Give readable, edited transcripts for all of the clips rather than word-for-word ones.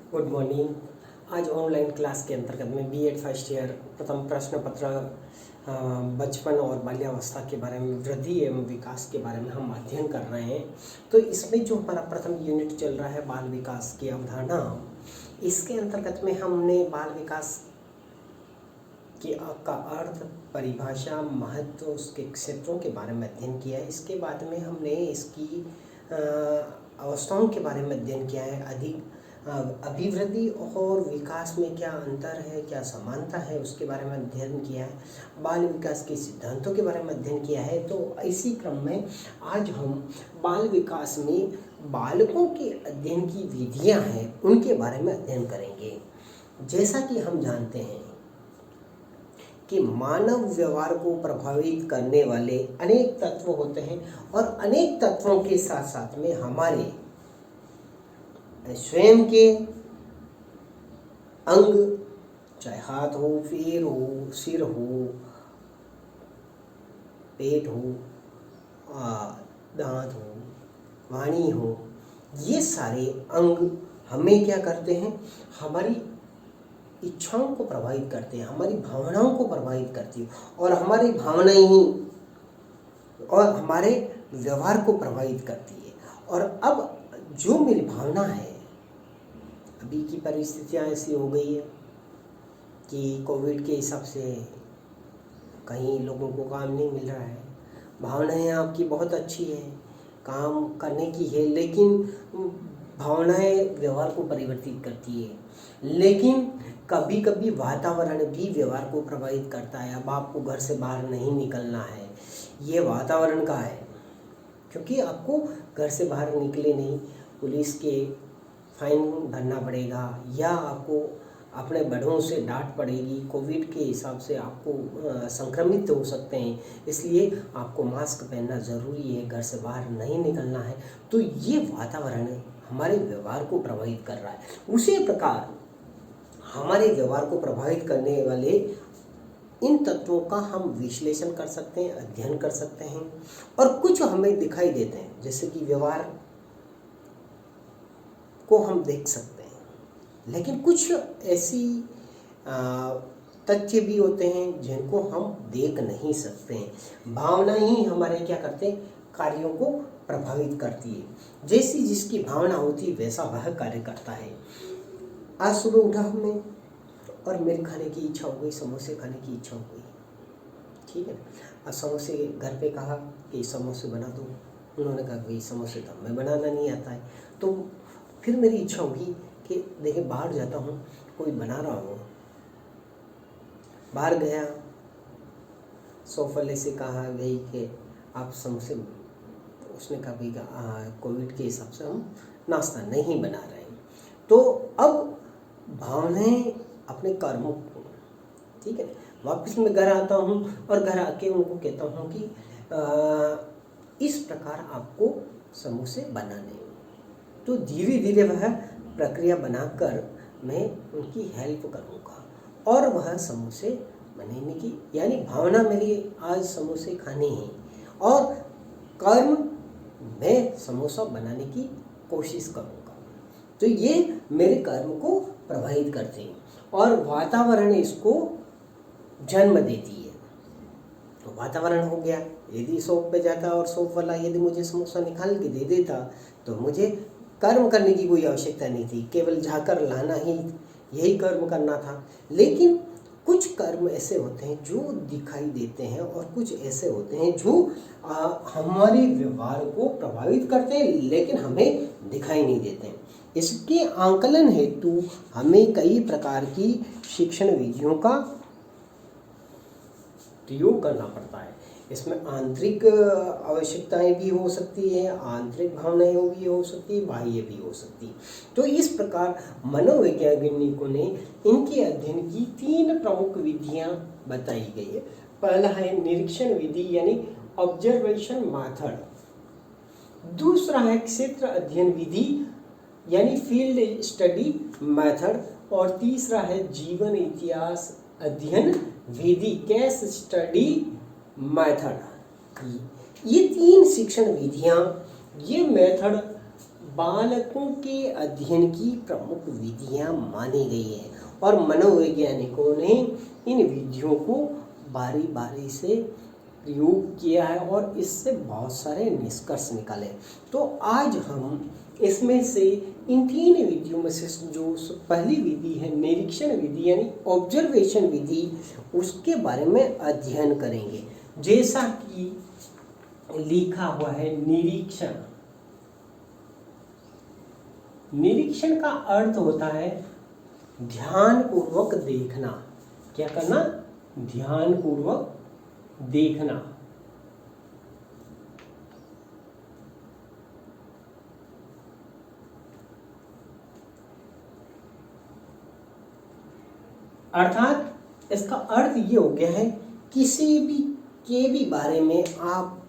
Good morning. आज online class के अंतर्गत में बीएड फर्स्ट ईयर प्रथम प्रश्न पत्र बचपन और बाल्यावस्था के बारे में, वृद्धि एवं विकास के बारे में हम अध्ययन कर रहे हैं। तो इसमें जो हमारा प्रथम यूनिट चल रहा है बाल विकास की अवधारणा, इसके अंतर्गत में हमने बाल विकास का अर्थ, परिभाषा, महत्व, उसके क्षेत्रों के बारे में अध्ययन किया है। इसके बाद में हमने इसकी अवस्थाओं के बारे में अध्ययन किया है। अधिक अभिवृद्धि और विकास में क्या अंतर है, क्या समानता है, उसके बारे में अध्ययन किया है। बाल विकास के सिद्धांतों के बारे में अध्ययन किया है। तो इसी क्रम में आज हम बाल विकास में बालकों के अध्ययन की विधियां हैं, उनके बारे में अध्ययन करेंगे। जैसा कि हम जानते हैं कि मानव व्यवहार को प्रभावित करने वाले अनेक तत्व होते हैं और अनेक तत्वों के साथ साथ में हमारे स्वयं के अंग, चाहे हाथ हो, पैर हो, सिर हो, पेट हो, दांत हो, वाणी हो, ये सारे अंग हमें क्या करते हैं, हमारी इच्छाओं को प्रभावित करते हैं, हमारी भावनाओं को प्रभावित करती है और हमारी भावनाएं ही और हमारे व्यवहार को प्रभावित करती है। और अब जो मेरी भावना है, अभी की परिस्थितियां ऐसी हो गई है कि कोविड के हिसाब से कहीं लोगों को काम नहीं मिल रहा है। भावनाएं आपकी बहुत अच्छी है, काम करने की है, लेकिन भावनाएं व्यवहार को परिवर्तित करती है। लेकिन कभी कभी वातावरण भी व्यवहार को प्रभावित करता है। अब आपको घर से बाहर नहीं निकलना है, ये वातावरण का है, क्योंकि आपको घर से बाहर निकले नहीं, पुलिस के फाइन भरना पड़ेगा या आपको अपने बड़ों से डांट पड़ेगी। कोविड के हिसाब से आपको संक्रमित हो सकते हैं, इसलिए आपको मास्क पहनना ज़रूरी है, घर से बाहर नहीं निकलना है। तो ये वातावरण हमारे व्यवहार को प्रभावित कर रहा है। उसी प्रकार हमारे व्यवहार को प्रभावित करने वाले इन तत्वों का हम विश्लेषण कर सकते हैं, अध्ययन कर सकते हैं और कुछ हमें दिखाई देते हैं, जैसे कि व्यवहार को हम देख सकते हैं, लेकिन कुछ ऐसी तथ्य भी होते हैं जिनको हम देख नहीं सकते हैं। भावना ही हमारे क्या करते हैं, कार्यों को प्रभावित करती है। जैसी जिसकी भावना होती है वैसा वह कार्य करता है। आज सुबह उठा मैं और मेरे खाने की इच्छा हो गई, समोसे खाने की इच्छा हो गई, ठीक है। आज समोसे घर पे कहा कि समोसे बना दो, उन्होंने कहा कि समोसे तो हमें बनाना नहीं आता है। तो फिर मेरी इच्छा होगी कि देखिए बाहर जाता हूँ, कोई बना रहा हो, बाहर गया, सोफले से कहा भाई कि आप समोसे, उसने कहा भाई कोविड के हिसाब से हम नाश्ता नहीं बना रहे हैं। तो अब भावनाएं अपने कर्मों को, ठीक है, वापस मैं घर आता हूँ और घर आके उनको कहता हूँ कि इस प्रकार आपको समोसे बनाने हैं। तो धीरे धीरे वह प्रक्रिया बनाकर मैं उनकी हेल्प करूँगा और वह समोसे बनाने की, यानी भावना मेरी आज समोसे खाने हैं और कर्म मैं समोसा बनाने की कोशिश करूँगा। तो ये मेरे कर्म को प्रभावित करते हैं और वातावरण इसको जन्म देती है। तो वातावरण हो गया, यदि शॉप पे जाता और शॉप वाला यदि मुझे समोसा निकाल के दे देता तो मुझे कर्म करने की कोई आवश्यकता नहीं थी, केवल जाकर लाना ही, यही कर्म करना था। लेकिन कुछ कर्म ऐसे होते हैं जो दिखाई देते हैं और कुछ ऐसे होते हैं जो हमारे व्यवहार को प्रभावित करते हैं लेकिन हमें दिखाई नहीं देते हैं। इसके आंकलन हेतु हमें कई प्रकार की शिक्षण विधियों का प्रयोग करना पड़ता है। इसमें आंतरिक आवश्यकताएं भी हो सकती है, आंतरिक भावनाएं भी हो सकती है, बाह्य भी हो सकती है। तो इस प्रकार मनोवैज्ञानिकों ने इनके अध्ययन की 3 प्रमुख विधियां बताई गई है। पहला है निरीक्षण विधि यानी ऑब्जर्वेशन मेथड, दूसरा है क्षेत्र अध्ययन विधि यानी फील्ड स्टडी मेथड और तीसरा है जीवन इतिहास अध्ययन विधि, केस स्टडी मेथड। ये 3 शिक्षण विधियां, ये मेथड बालकों के अध्ययन की प्रमुख विधियां मानी गई है और मनोवैज्ञानिकों ने इन विधियों को बारी बारी से प्रयोग किया है और इससे बहुत सारे निष्कर्ष निकाले। तो आज हम इसमें से इन 3 विधियों में से जो पहली विधि है निरीक्षण विधि यानी ऑब्जर्वेशन विधि, उसके बारे में अध्ययन करेंगे। जैसा कि लिखा हुआ है निरीक्षण, निरीक्षण का अर्थ होता है ध्यान पूर्वक देखना। क्या करना? ध्यान पूर्वक देखना। अर्थात इसका अर्थ ये हो गया है किसी भी के भी बारे में आप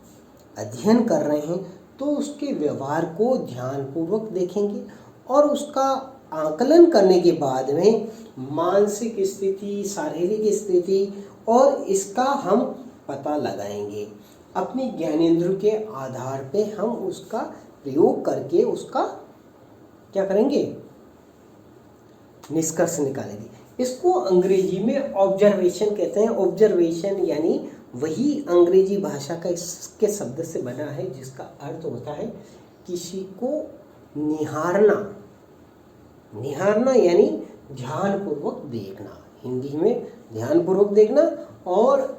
अध्ययन कर रहे हैं तो उसके व्यवहार को ध्यानपूर्वक देखेंगे और उसका आकलन करने के बाद में मानसिक स्थिति, शारीरिक स्थिति और इसका हम पता लगाएंगे। अपनी ज्ञानेंद्र के आधार पे हम उसका प्रयोग करके उसका क्या करेंगे? निष्कर्ष निकालेंगे। इसको अंग्रेजी में ऑब्जर्वेशन कहते हैं। ऑब्जर्वेशन यानी वही अंग्रेजी भाषा का इसके शब्द से बना है जिसका अर्थ होता है किसी को निहारना। निहारना यानी ध्यानपूर्वक देखना, हिंदी में ध्यानपूर्वक देखना और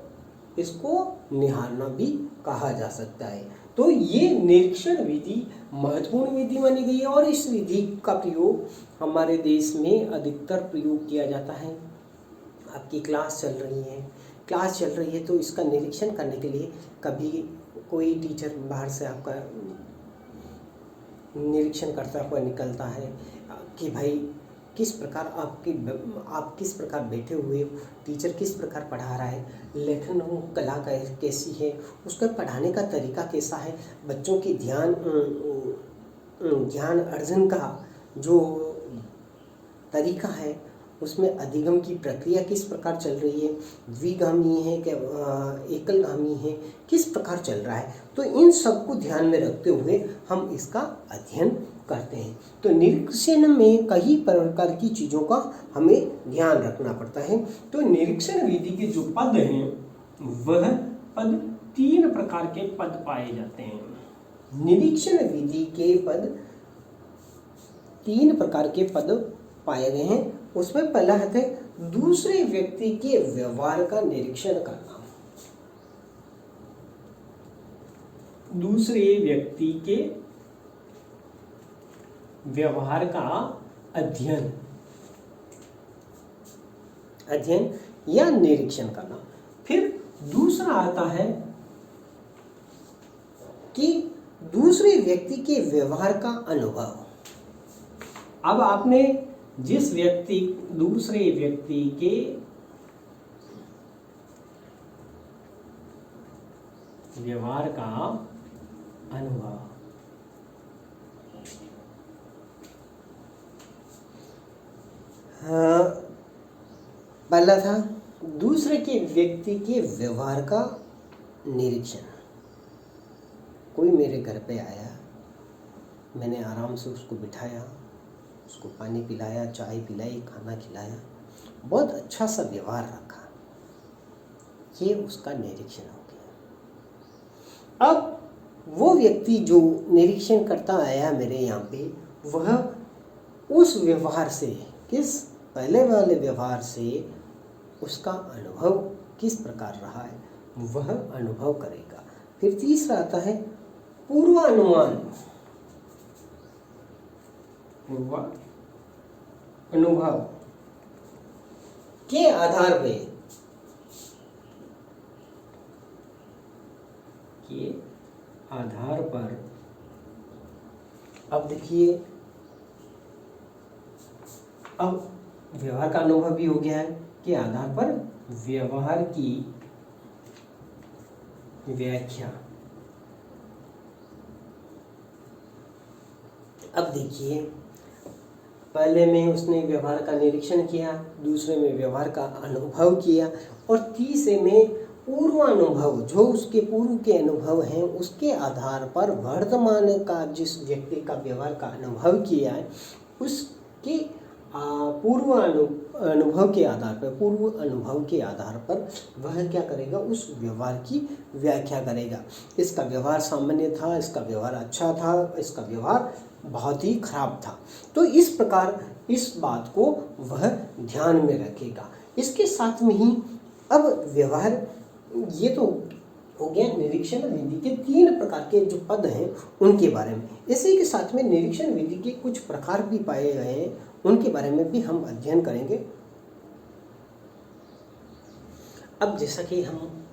इसको निहारना भी कहा जा सकता है। तो ये निरीक्षण विधि महत्वपूर्ण विधि मानी गई है और इस विधि का प्रयोग हमारे देश में अधिकतर प्रयोग किया जाता है। आपकी क्लास चल रही है तो इसका निरीक्षण करने के लिए कभी कोई टीचर बाहर से आपका निरीक्षण करता हुआ निकलता है कि भाई किस प्रकार आप किस प्रकार बैठे हुए हो, टीचर किस प्रकार पढ़ा रहा है, लेखन कला कैसी है, उसका पढ़ाने का तरीका कैसा है, बच्चों की ज्ञान अर्जन का जो तरीका है उसमें अधिगम की प्रक्रिया किस प्रकार चल रही है, द्विगामी है क्या एकलगामी है, किस प्रकार चल रहा है। तो इन सब को ध्यान में रखते हुए हम इसका अध्ययन करते हैं। तो निरीक्षण में कई प्रकार की चीज़ों का हमें ध्यान रखना पड़ता है। तो निरीक्षण विधि के जो पद हैं वह पद 3 प्रकार के पद पाए जाते हैं। निरीक्षण विधि के पद 3 प्रकार के पद पाए गए हैं। उसमें पहला है दूसरे व्यक्ति के व्यवहार का निरीक्षण करना। दूसरे व्यक्ति के व्यवहार का अध्ययन या निरीक्षण करना। फिर दूसरा आता है कि दूसरे व्यक्ति के व्यवहार का अनुभव। अब आपने दूसरे व्यक्ति के व्यवहार का अनुभव, पहला था दूसरे के व्यक्ति के व्यवहार का निरीक्षण। कोई मेरे घर पे आया, मैंने आराम से उसको बिठाया, उसको पानी पिलाया, चाय पिलाई, खाना खिलाया, बहुत अच्छा सा व्यवहार रखा, ये उसका निरीक्षण हो गया। अब वो व्यक्ति जो निरीक्षण करता आया मेरे यहाँ पे, वह उस व्यवहार से, किस पहले वाले व्यवहार से उसका अनुभव किस प्रकार रहा है वह अनुभव करेगा। फिर तीसरा आता है पूर्वानुमान। अनुभव के आधार पर अब देखिए, अब व्यवहार का अनुभव भी हो गया है के आधार पर व्यवहार की व्याख्या। अब देखिए, पहले में उसने व्यवहार का निरीक्षण किया, दूसरे में व्यवहार का अनुभव किया और तीसरे में पूर्वानुभव, जो उसके पूर्व के अनुभव हैं उसके आधार पर वर्तमान का जिस व्यक्ति का व्यवहार का अनुभव किया है उसके अनुभव के आधार पर, पूर्व अनुभव के आधार पर वह क्या करेगा, उस व्यवहार की व्याख्या करेगा। इसका व्यवहार सामान्य था, इसका व्यवहार अच्छा था, इसका व्यवहार बहुत ही खराब था। तो इस प्रकार इस बात को वह ध्यान में रखेगा। इसके साथ में ही अब व्यवहार, ये तो हो गया निरीक्षण विधि के 3 प्रकार के जो पद हैं उनके बारे में। इसी के साथ में निरीक्षण विधि के कुछ प्रकार भी पाए गए हैं, उनके बारे में भी हम अध्ययन करेंगे। अब जैसा कि हम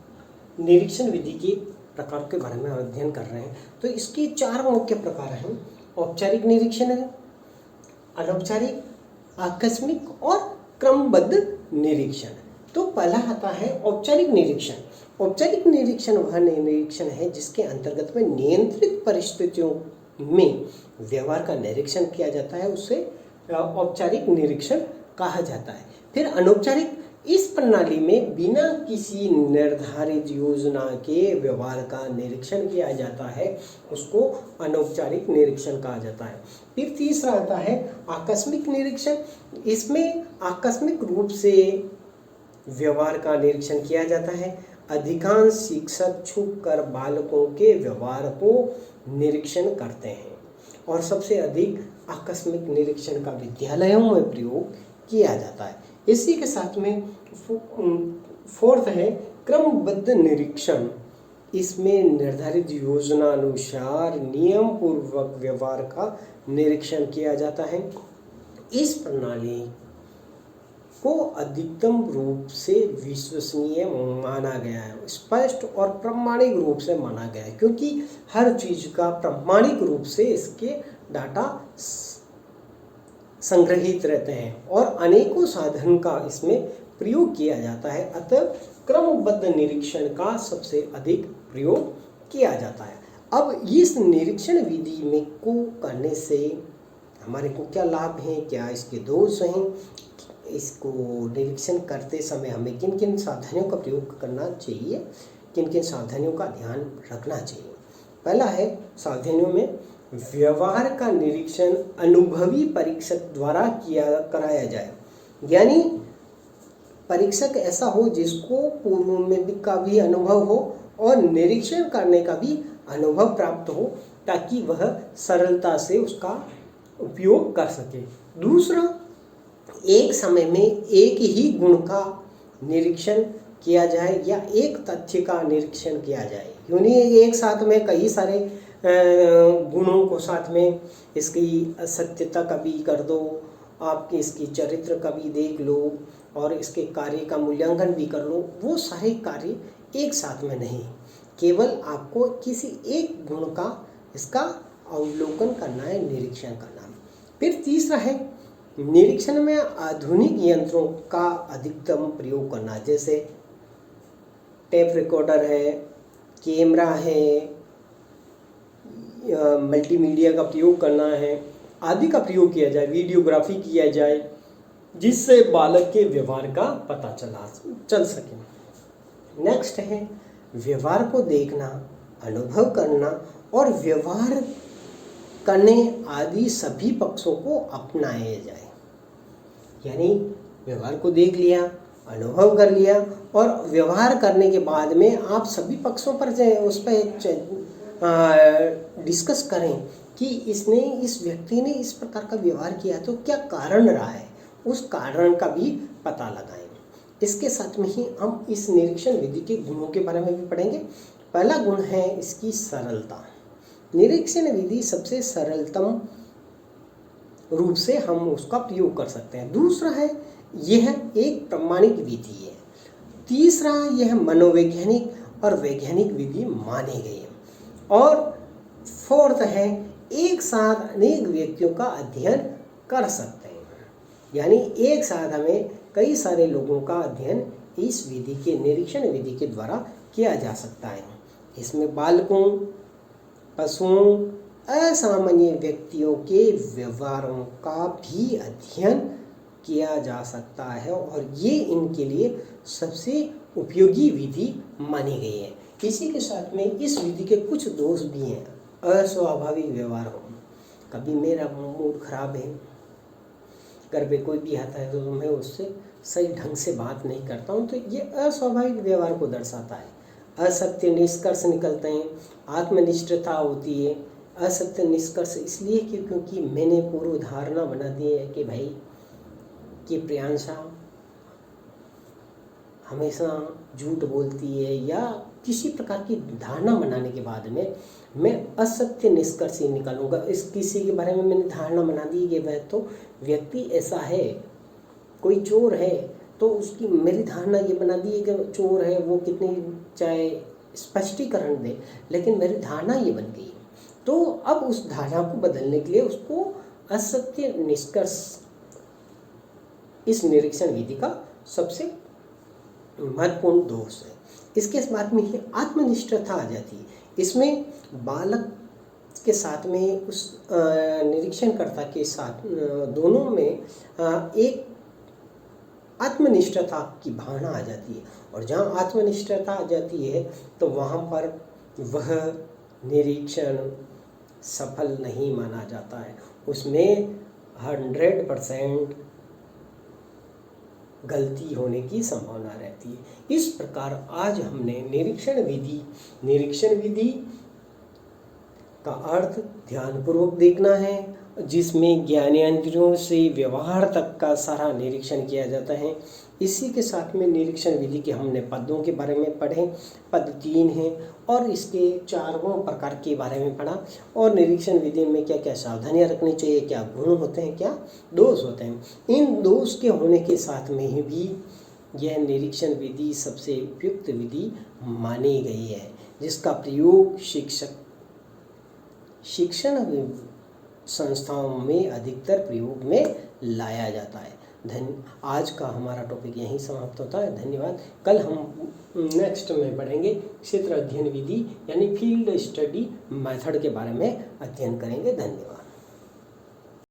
निरीक्षण विधि के प्रकार के बारे में अध्ययन कर रहे हैं, तो इसके 4 मुख्य प्रकार हैं। औपचारिक निरीक्षण है, अनौपचारिक, आकस्मिक और क्रमबद्ध निरीक्षण। तो पहला आता है औपचारिक निरीक्षण। औपचारिक निरीक्षण वह निरीक्षण है जिसके अंतर्गत में नियंत्रित परिस्थितियों में व्यवहार का निरीक्षण किया जाता है, उसे औपचारिक निरीक्षण कहा जाता है। फिर अनौपचारिक, इस प्रणाली में बिना किसी निर्धारित योजना के व्यवहार का निरीक्षण किया जाता है, उसको अनौपचारिक निरीक्षण कहा जाता है। फिर तीसरा आता है आकस्मिक निरीक्षण। इसमें आकस्मिक रूप से व्यवहार का निरीक्षण किया जाता है। अधिकांश शिक्षक छुपकर बालकों के व्यवहार को निरीक्षण करते हैं और सबसे अधिक आकस्मिक निरीक्षण का विद्यालयों में प्रयोग किया जाता है। इसी के साथ में 4th है क्रमबद्ध निरीक्षण। इसमें निर्धारित योजना अनुसार नियम पूर्वक व्यवहार का निरीक्षण किया जाता है। इस प्रणाली को अधिकतम रूप से विश्वसनीय माना गया है, स्पष्ट और प्रामाणिक रूप से माना गया है, क्योंकि हर चीज का प्रामाणिक रूप से इसके डाटा संग्रहित रहते हैं और अनेकों साधन का इसमें प्रयोग किया जाता है। अतः क्रमबद्ध निरीक्षण का सबसे अधिक प्रयोग किया जाता है। अब इस निरीक्षण विधि में को करने से हमारे को क्या लाभ हैं, क्या इसके दोष हैं, इसको निरीक्षण करते समय हमें किन किन सावधानियों का प्रयोग करना चाहिए, किन किन सावधानियों का ध्यान रखना चाहिए। पहला है सावधानियों में, व्यवहार का निरीक्षण अनुभवी परीक्षक द्वारा कराया जाए। यानी परीक्षक ऐसा हो जिसको पूर्व में का भी अनुभव हो और निरीक्षण करने का भी अनुभव प्राप्त हो, ताकि वह सरलता से उसका उपयोग कर सके। दूसरा, एक समय में एक ही गुण का निरीक्षण किया जाए या एक तथ्य का निरीक्षण किया जाए। यूँ नहीं एक साथ में कई सारे गुणों को साथ में इसकी सत्यता का भी कर दो, आपके इसकी चरित्र का भी देख लो और इसके कार्य का मूल्यांकन भी कर लो। वो सारे कार्य एक साथ में नहीं, केवल आपको किसी एक गुण का इसका अवलोकन करना है, निरीक्षण करना है। फिर तीसरा है निरीक्षण में आधुनिक यंत्रों का अधिकतम प्रयोग करना, जैसे टेप रिकॉर्डर है, कैमरा है, मल्टीमीडिया का प्रयोग करना है आदि का प्रयोग किया जाए, वीडियोग्राफी किया जाए, जिससे बालक के व्यवहार का पता चल सके। नेक्स्ट है व्यवहार को देखना, अनुभव करना और व्यवहार करने आदि सभी पक्षों को अपनाया जाए। यानी व्यवहार को देख लिया, अनुभव कर लिया और व्यवहार करने के बाद में आप सभी पक्षों पर उस पर डिस्कस करें कि इस व्यक्ति ने इस प्रकार का व्यवहार किया तो क्या कारण रहा है, उस कारण का भी पता लगाएं। इसके साथ में ही हम इस निरीक्षण विधि के गुणों के बारे में भी पढ़ेंगे। पहला गुण है इसकी सरलता। निरीक्षण विधि सबसे सरलतम रूप से हम उसका प्रयोग कर सकते हैं। दूसरा है यह एक प्रामाणिक विधि है। तीसरा यह मनोवैज्ञानिक और वैज्ञानिक विधि मानी गई है। और 4th है एक साथ अनेक व्यक्तियों का अध्ययन कर सकते हैं। यानी एक साथ हमें कई सारे लोगों का अध्ययन इस विधि के निरीक्षण विधि के द्वारा किया जा सकता है। इसमें बालकों, पशुओं, असामान्य व्यक्तियों के व्यवहारों का भी अध्ययन किया जा सकता है और ये इनके लिए सबसे उपयोगी विधि मानी गई है। इसी के साथ में इस विधि के कुछ दोष भी हैं। अस्वाभाविक व्यवहार हो, कभी मेरा मूड खराब है, घर पे कोई भी आता है तो मैं उससे सही ढंग से बात नहीं करता हूँ, तो ये अस्वाभाविक व्यवहार को दर्शाता है। असत्य निष्कर्ष निकलते हैं, आत्मनिष्ठता होती है। असत्य निष्कर्ष इसलिए क्योंकि मैंने पूर्व धारणा बना दी है कि भाई कि प्रियांशा हमेशा झूठ बोलती है, या किसी प्रकार की धारणा बनाने के बाद में मैं असत्य निष्कर्ष ही निकालूंगा। इस किसी के बारे में मैंने धारणा बना दी कि वह तो व्यक्ति ऐसा है, कोई चोर है, तो उसकी मेरी धारणा ये बना दी है कि चोर है, वो कितनी चाहे स्पष्टीकरण दे, लेकिन मेरी धारणा ये बन गई। तो अब उस धारणा को बदलने के लिए उसको असत्य निष्कर्ष इस निरीक्षण विधि का सबसे महत्वपूर्ण दोष है। इसके बाद में ही आत्मनिष्ठता आ जाती है। इसमें बालक के साथ में उस निरीक्षणकर्ता के साथ दोनों में एक आत्मनिष्ठता की भावना आ जाती है, और जहाँ आत्मनिष्ठता आ जाती है तो वहाँ पर वह निरीक्षण सफल नहीं माना जाता है, उसमें 100% गलती होने की संभावना रहती है। इस प्रकार आज हमने निरीक्षण विधि का अर्थ ध्यानपूर्वक देखना है, जिसमें ज्ञानेंद्रियों से व्यवहार तक का सारा निरीक्षण किया जाता है। इसी के साथ में निरीक्षण विधि के हमने पदों के बारे में पढ़े, पद 3 हैं, और इसके 4 प्रकार के बारे में पढ़ा, और निरीक्षण विधि में क्या क्या सावधानियां रखनी चाहिए, क्या गुण होते हैं, क्या दोष होते हैं। इन दोष के होने के साथ में ही भी यह निरीक्षण विधि सबसे उपयुक्त विधि मानी गई है, जिसका प्रयोग शिक्षण संस्थाओं में अधिकतर प्रयोग में लाया जाता है। आज का हमारा टॉपिक यहीं समाप्त होता है। धन्यवाद। कल हम नेक्स्ट में पढ़ेंगे क्षेत्र अध्ययन विधि यानी फील्ड स्टडी मेथड के बारे में अध्ययन करेंगे। धन्यवाद।